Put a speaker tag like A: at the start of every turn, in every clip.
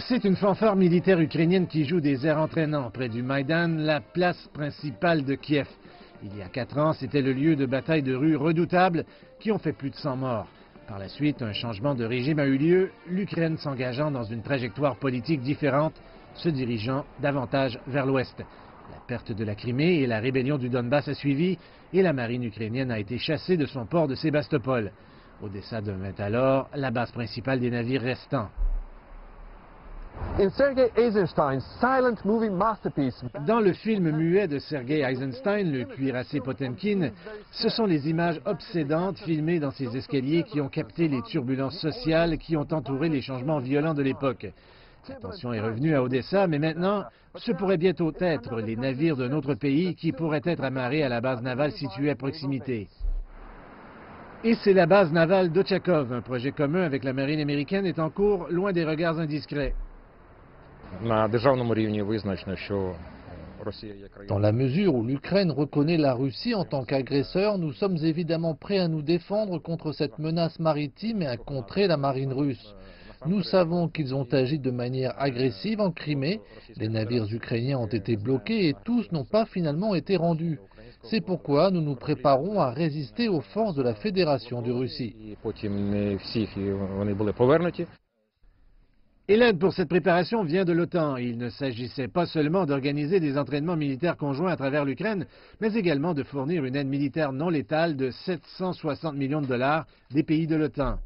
A: C'est une fanfare militaire ukrainienne qui joue des airs entraînants près du Maïdan, la place principale de Kiev. Il y a 4 ans, c'était le lieu de batailles de rue redoutables qui ont fait plus de 100 morts. Par la suite, un changement de régime a eu lieu, l'Ukraine s'engageant dans une trajectoire politique différente, se dirigeant davantage vers l'ouest. La perte de la Crimée et la rébellion du Donbass a suivi et la marine ukrainienne a été chassée de son port de Sébastopol. Odessa devint alors la base principale des navires restants. Dans le film muet de Sergei Eisenstein, Le cuirassé Potemkin, ce sont les images obsédantes filmées dans ces escaliers qui ont capté les turbulences sociales qui ont entouré les changements violents de l'époque. La tension est revenue à Odessa, mais maintenant, ce pourrait bientôt être les navires d'un autre pays qui pourraient être amarrés à la base navale située à proximité. Et c'est la base navale d'Ochakov. Un projet commun avec la marine américaine est en cours, loin des regards indiscrets.
B: Dans la mesure où l'Ukraine reconnaît la Russie en tant qu'agresseur, nous sommes évidemment prêts à nous défendre contre cette menace maritime et à contrer la marine russe. Nous savons qu'ils ont agi de manière agressive en Crimée, les navires ukrainiens ont été bloqués et tous n'ont pas finalement été rendus. C'est pourquoi nous nous préparons à résister aux forces de la Fédération de Russie.
A: Et l'aide pour cette préparation vient de l'OTAN. Il ne s'agissait pas seulement d'organiser des entraînements militaires conjoints à travers l'Ukraine, mais également de fournir une aide militaire non létale de 760 millions de dollars des pays de l'OTAN.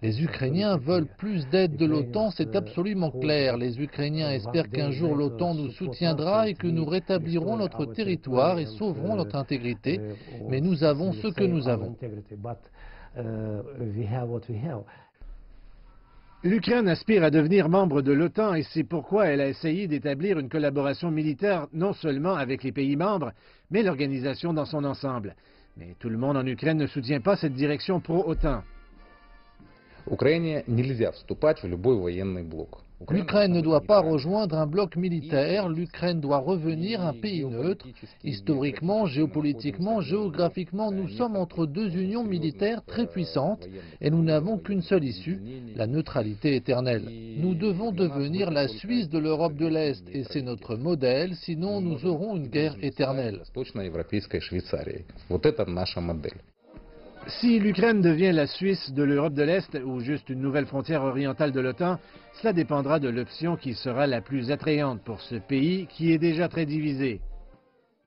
B: Les Ukrainiens veulent plus d'aide de l'OTAN, c'est absolument clair. Les Ukrainiens espèrent qu'un jour l'OTAN nous soutiendra et que nous rétablirons notre territoire et sauverons notre intégrité. Mais nous avons ce que nous avons.
A: L'Ukraine aspire à devenir membre de l'OTAN et c'est pourquoi elle a essayé d'établir une collaboration militaire non seulement avec les pays membres, mais l'organisation dans son ensemble. Mais tout le monde en Ukraine ne soutient pas cette direction pro-OTAN.
B: L'Ukraine ne doit pas rejoindre un bloc militaire, l'Ukraine doit revenir un pays neutre. Historiquement, géopolitiquement, géographiquement, nous sommes entre deux unions militaires très puissantes et nous n'avons qu'une seule issue, la neutralité éternelle. Nous devons devenir la Suisse de l'Europe de l'Est et c'est notre modèle, sinon nous aurons une guerre éternelle.
A: Si l'Ukraine devient la Suisse de l'Europe de l'Est ou juste une nouvelle frontière orientale de l'OTAN, cela dépendra de l'option qui sera la plus attrayante pour ce pays qui est déjà très divisé.